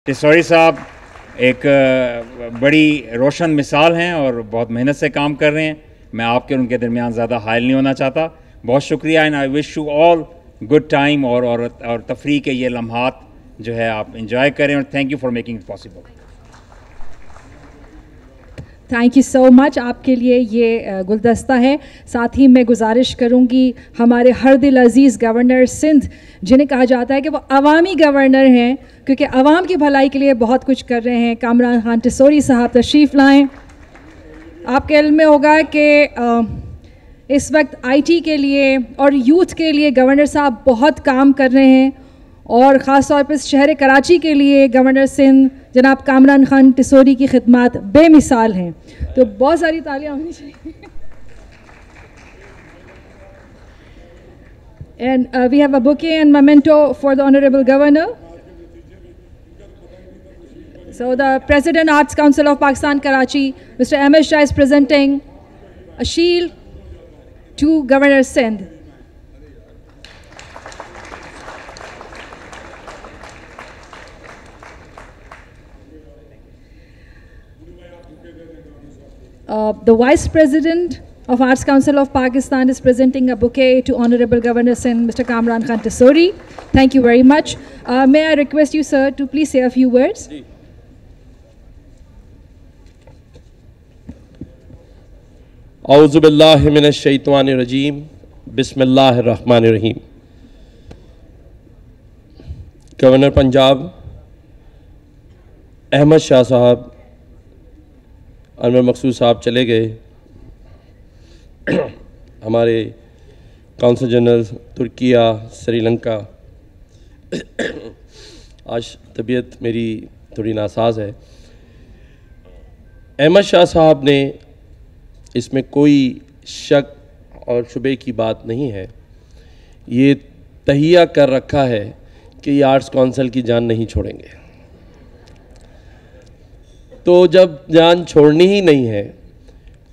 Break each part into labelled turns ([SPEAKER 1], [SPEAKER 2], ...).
[SPEAKER 1] टिसौरी साहब एक बड़ी रोशन मिसाल हैं और बहुत मेहनत से काम कर रहे हैं। मैं आपके और उनके दरमियान ज़्यादा हायल नहीं होना चाहता। बहुत शुक्रिया and I wish you all good time और तफरीह के ये लम्हात जो है आप इंजॉय करें और thank you for making it possible.
[SPEAKER 2] Thank you so much. आपके लिए ये गुलदस्ता है। साथ ही मैं गुजारिश करूंगी हमारे हर दिल अजीज़ गवर्नर सिंध, जिन्हें कहा जाता है कि वो अवामी गवर्नर हैं क्योंकि अवाम की भलाई के लिए बहुत कुछ कर रहे हैं, कामरान खान टिसौरी साहब तशरीफ़ लाएं। आपके इल्म में होगा कि इस वक्त आईटी के लिए और यूथ के लिए गवर्नर साहब बहुत काम कर रहे हैं और ख़ास तौर पर शहर कराची के लिए गवर्नर सिंध जनाब कामरान खान टिसौरी की खिदमत बेमिसाल हैं। तो बहुत सारी तालियां होनी चाहिए। And we have a bouquet and memento for the Honorable Governor. So the President Arts Council of Pakistan Karachi, Mr. M.S. Shah, is presenting a shield to Governor Sindh. The Vice President of Arts Council of Pakistan is presenting a bouquet to Honorable Governor Sindh, Mr. Kamran Khan Tisori. Thank you very much. May I request you, sir, to please say a few words?
[SPEAKER 3] औज़ु बिल्लाहि मिनश शैतानिर रजीम, बिस्मिल्लाहिर रहमानिर रहीम। Governor Punjab Ahmad Shah साहब, अनवर मकसूद साहब चले गए। हमारे council general Türkiye, Sri Lanka, आज तबीयत मेरी थोड़ी नासाज है। अहमद शाह साहब ने, इसमें कोई शक और शुबे की बात नहीं है, ये तहिया कर रखा है कि ये आर्ट्स काउंसिल की जान नहीं छोड़ेंगे। तो जब जान छोड़नी ही नहीं है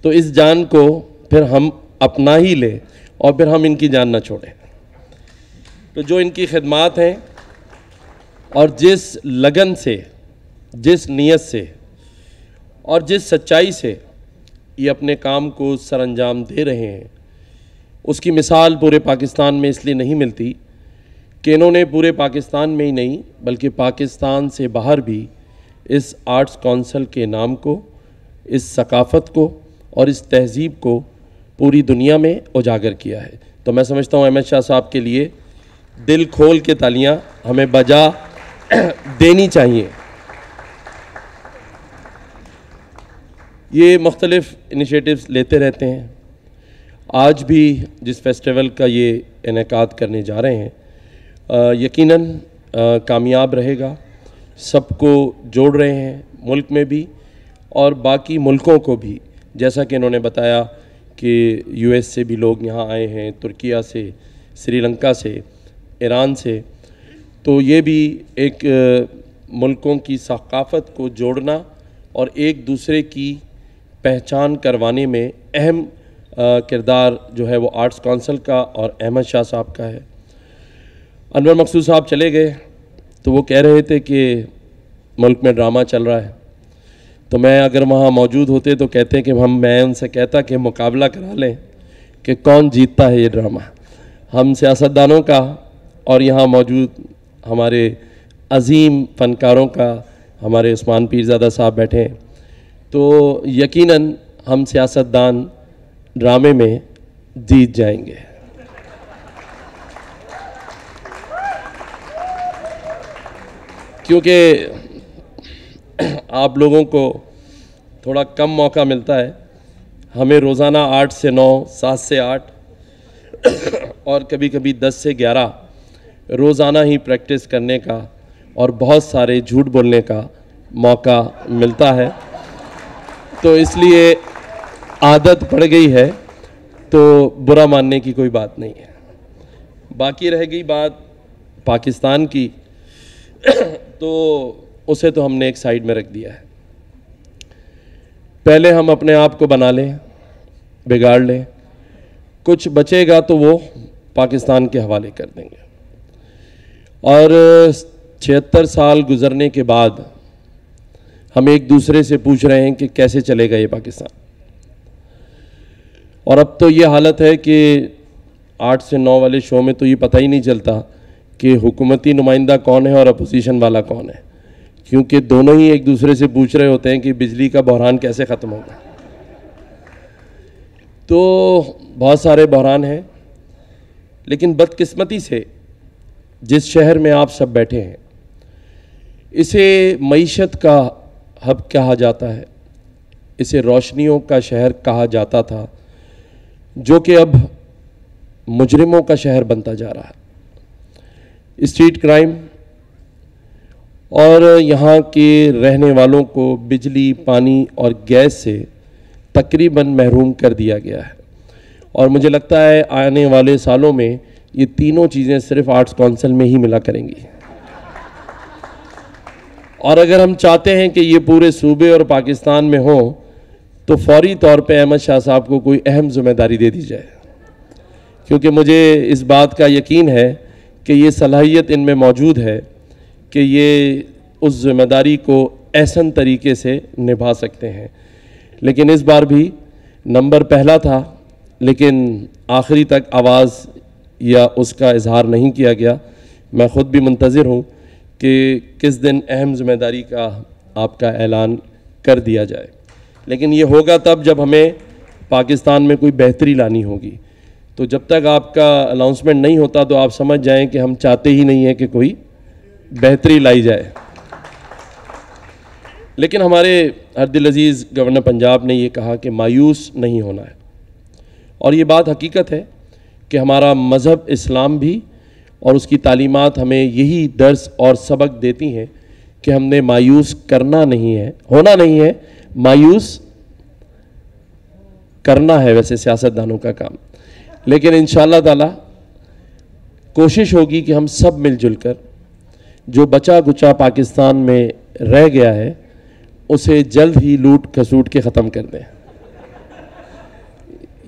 [SPEAKER 3] तो इस जान को फिर हम अपना ही लें और फिर हम इनकी जान ना छोड़ें। तो जो इनकी खिदमात हैं और जिस लगन से, जिस नीयत से और जिस सच्चाई से ये अपने काम को सरअंजाम दे रहे हैं, उसकी मिसाल पूरे पाकिस्तान में इसलिए नहीं मिलती कि इन्होंने पूरे पाकिस्तान में ही नहीं बल्कि पाकिस्तान से बाहर भी इस आर्ट्स काउंसिल के नाम को, इस सकाफ़त को और इस तहज़ीब को पूरी दुनिया में उजागर किया है। तो मैं समझता हूँ अहमद शाह साहब के लिए दिल खोल के तालियां हमें बजा देनी चाहिए। ये मुख्तलिफ़ इनिशिएटिव्स लेते रहते हैं। आज भी जिस फेस्टिवल का ये इनेकाद करने जा रहे हैं यकीनन कामयाब रहेगा। सबको जोड़ रहे हैं, मुल्क में भी और बाकी मुल्कों को भी। जैसा कि इन्होंने बताया कि यूएस से भी लोग यहाँ आए हैं, तुर्किया से, श्रीलंका से, ईरान से। तो ये भी एक मुल्कों की सकाफ़त को जोड़ना और एक दूसरे की पहचान करवाने में अहम किरदार जो है वो आर्ट्स काउंसिल का और अहमद शाह साहब का है। अनवर मकसूद साहब चले गए तो वो कह रहे थे कि मुल्क में ड्रामा चल रहा है। तो मैं अगर वहाँ मौजूद होते तो कहते कि मैं उनसे कहता कि मुकाबला करा लें कि कौन जीतता है ये ड्रामा। हम सियासतदानों का और यहाँ मौजूद हमारे अजीम फ़नकारों का, हमारे उस्मान पीरज़ादा साहब बैठे हैं, तो यकीनन हम सियासतदान ड्रामे में जीत जाएंगे। क्योंकि आप लोगों को थोड़ा कम मौका मिलता है। हमें रोज़ाना 8 से 9, 7 से 8 और कभी कभी 10 से 11 रोज़ाना ही प्रैक्टिस करने का और बहुत सारे झूठ बोलने का मौका मिलता है। तो इसलिए आदत पड़ गई है, तो बुरा मानने की कोई बात नहीं है। बाकी रह गई बात पाकिस्तान की तो उसे तो हमने एक साइड में रख दिया है। पहले हम अपने आप को बना लें, बिगाड़ लें, कुछ बचेगा तो वो पाकिस्तान के हवाले कर देंगे। और 76 साल गुजरने के बाद हम एक दूसरे से पूछ रहे हैं कि कैसे चलेगा ये पाकिस्तान। और अब तो ये हालत है कि 8 से 9 वाले शो में तो ये पता ही नहीं चलता कि हुकूमती नुमाइंदा कौन है और अपोजिशन वाला कौन है, क्योंकि दोनों ही एक दूसरे से पूछ रहे होते हैं कि बिजली का बहरान कैसे ख़त्म होगा। तो बहुत सारे बहरान हैं, लेकिन बदकिस्मती से जिस शहर में आप सब बैठे हैं, इसे मईशत का हब कहा जाता है, इसे रोशनियों का शहर कहा जाता था, जो कि अब मुजरिमों का शहर बनता जा रहा है। स्ट्रीट क्राइम और यहाँ के रहने वालों को बिजली, पानी और गैस से तकरीबन महरूम कर दिया गया है। और मुझे लगता है आने वाले सालों में ये तीनों चीज़ें सिर्फ आर्ट्स काउंसिल में ही मिला करेंगी। और अगर हम चाहते हैं कि ये पूरे सूबे और पाकिस्तान में हो, तो फौरी तौर पे अहमद शाह साहब को कोई अहम जिम्मेदारी दे दी जाए, क्योंकि मुझे इस बात का यकीन है कि ये सलाहियत इनमें मौजूद है कि ये उस जिम्मेदारी को एहसन तरीके से निभा सकते हैं। लेकिन इस बार भी नंबर पहला था, लेकिन आखिरी तक आवाज़ या उसका इजहार नहीं किया गया। मैं ख़ुद भी मुंतज़िर हूँ कि किस दिन अहम जिम्मेदारी का आपका ऐलान कर दिया जाए, लेकिन ये होगा तब जब हमें पाकिस्तान में कोई बेहतरी लानी होगी। तो जब तक आपका अनाउंसमेंट नहीं होता तो आप समझ जाएं कि हम चाहते ही नहीं हैं कि कोई बेहतरी लाई जाए। लेकिन हमारे हरदिल अजीज़ गवर्नर पंजाब ने ये कहा कि मायूस नहीं होना है, और ये बात हकीकत है कि हमारा मज़हब इस्लाम भी और उसकी तालीमात हमें यही दर्स और सबक देती हैं कि हमने मायूस करना नहीं है, होना नहीं है, मायूस करना है वैसे सियासतदानों का काम। लेकिन इंशाअल्लाह ताला कोशिश होगी कि हम सब मिलजुल कर जो बचा कुचा पाकिस्तान में रह गया है उसे जल्द ही लूट खसूट के ख़त्म कर दें।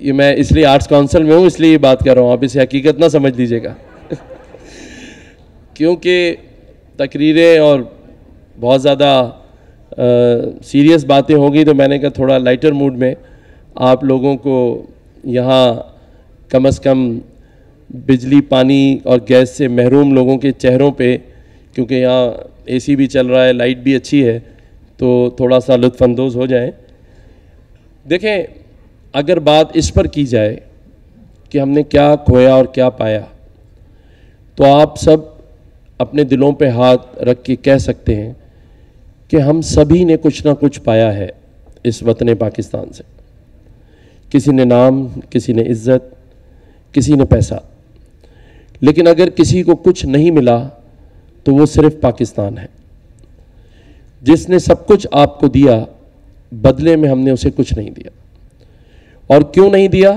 [SPEAKER 3] ये मैं इसलिए आर्ट्स काउंसिल में हूँ इसलिए ये बात कर रहा हूँ, आप इसे हकीकत ना समझ लीजिएगा क्योंकि तकरीरें और बहुत ज़्यादा सीरियस बातें होगी, तो मैंने कहा थोड़ा लाइटर मूड में आप लोगों को यहाँ कम से कम बिजली, पानी और गैस से महरूम लोगों के चेहरों पे, क्योंकि यहाँ एसी भी चल रहा है, लाइट भी अच्छी है, तो थोड़ा सा लुत्फ़अंदोज़ हो जाएं। देखें, अगर बात इस पर की जाए कि हमने क्या खोया और क्या पाया, तो आप सब अपने दिलों पे हाथ रख के कह सकते हैं कि हम सभी ने कुछ ना कुछ पाया है इस वतन पाकिस्तान से। किसी ने नाम, किसी ने इज़्ज़त, किसी ने पैसा, लेकिन अगर किसी को कुछ नहीं मिला तो वो सिर्फ पाकिस्तान है। जिसने सब कुछ आपको दिया, बदले में हमने उसे कुछ नहीं दिया। और क्यों नहीं दिया?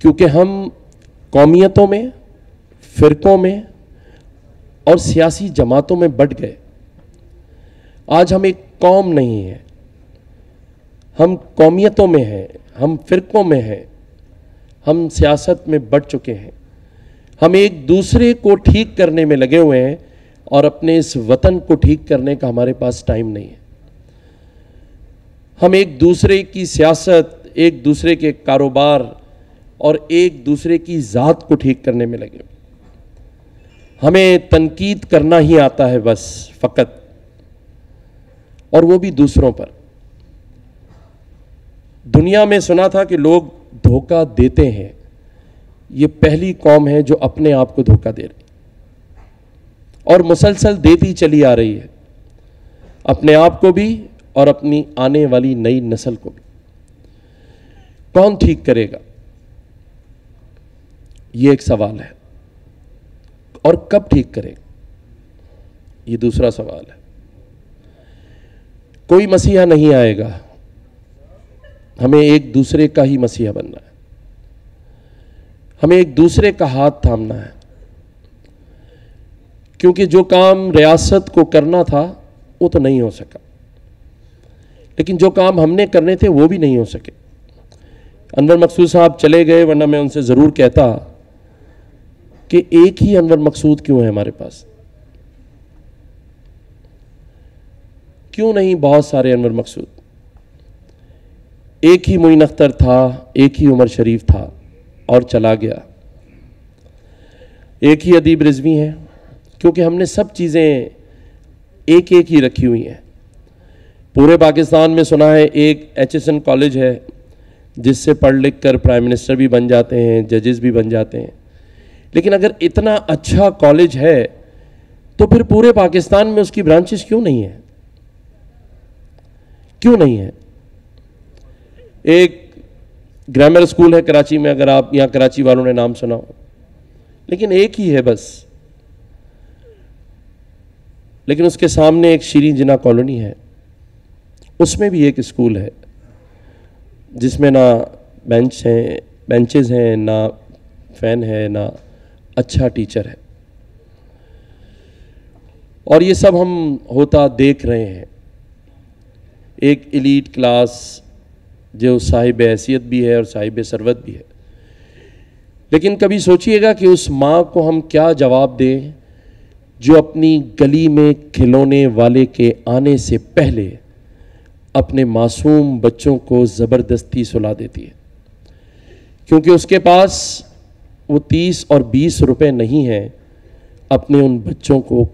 [SPEAKER 3] क्योंकि हम कौमियतों में, फ़िरक़ों में और सियासी जमातों में बट गए। आज हम एक कौम नहीं है, हम कौमियतों में हैं, हम फ़िरक़ों में हैं, हम सियासत में बट चुके हैं। हम एक दूसरे को ठीक करने में लगे हुए हैं और अपने इस वतन को ठीक करने का हमारे पास टाइम नहीं है। हम एक दूसरे की सियासत, एक दूसरे के कारोबार और एक दूसरे की ज़ात को ठीक करने में लगे। हमें तनकीद करना ही आता है बस, फ़कत, और वो भी दूसरों पर। दुनिया में सुना था कि लोग धोखा देते हैं, ये पहली कौम है जो अपने आप को धोखा दे रही और मुसलसल देती चली आ रही है, अपने आप को भी और अपनी आने वाली नई नस्ल को भी। कौन ठीक करेगा, ये एक सवाल है, और कब ठीक करेगा, ये दूसरा सवाल है। कोई मसीहा नहीं आएगा, हमें एक दूसरे का ही मसीहा बनना है, हमें एक दूसरे का हाथ थामना है। क्योंकि जो काम रियासत को करना था वो तो नहीं हो सका, लेकिन जो काम हमने करने थे वो भी नहीं हो सके। अनवर मकसूद साहब चले गए, वरना मैं उनसे ज़रूर कहता कि एक ही अनवर मकसूद क्यों है हमारे पास। क्यों नहीं बहुत सारे अनवर मकसूद। एक ही मोइन अख्तर था, एक ही उमर शरीफ था और चला गया। एक ही अदीब रिजवी हैं, क्योंकि हमने सब चीज़ें एक एक ही रखी हुई हैं। पूरे पाकिस्तान में सुना है एक HSN कॉलेज है जिससे पढ़ लिख कर प्राइम मिनिस्टर भी बन जाते हैं, जजेस भी बन जाते हैं। लेकिन अगर इतना अच्छा कॉलेज है तो फिर पूरे पाकिस्तान में उसकी ब्रांचेस क्यों नहीं है? क्यों नहीं है? एक ग्रामर स्कूल है कराची में, अगर आप यहाँ कराची वालों ने नाम सुना हो, लेकिन एक ही है बस। लेकिन उसके सामने एक शीरीं जिना कॉलोनी है, उसमें भी एक स्कूल है जिसमें ना बेंचेस हैं, ना फैन है, ना अच्छा टीचर है। और ये सब हम होता देख रहे हैं। एक एलीट क्लास जो साहिब हैसियत भी है और साहिब सरवत भी है। लेकिन कभी सोचिएगा कि उस माँ को हम क्या जवाब दें जो अपनी गली में खिलौने वाले के आने से पहले अपने मासूम बच्चों को ज़बरदस्ती सुला देती है, क्योंकि उसके पास वो 30 और 20 रुपए नहीं हैं अपने उन बच्चों को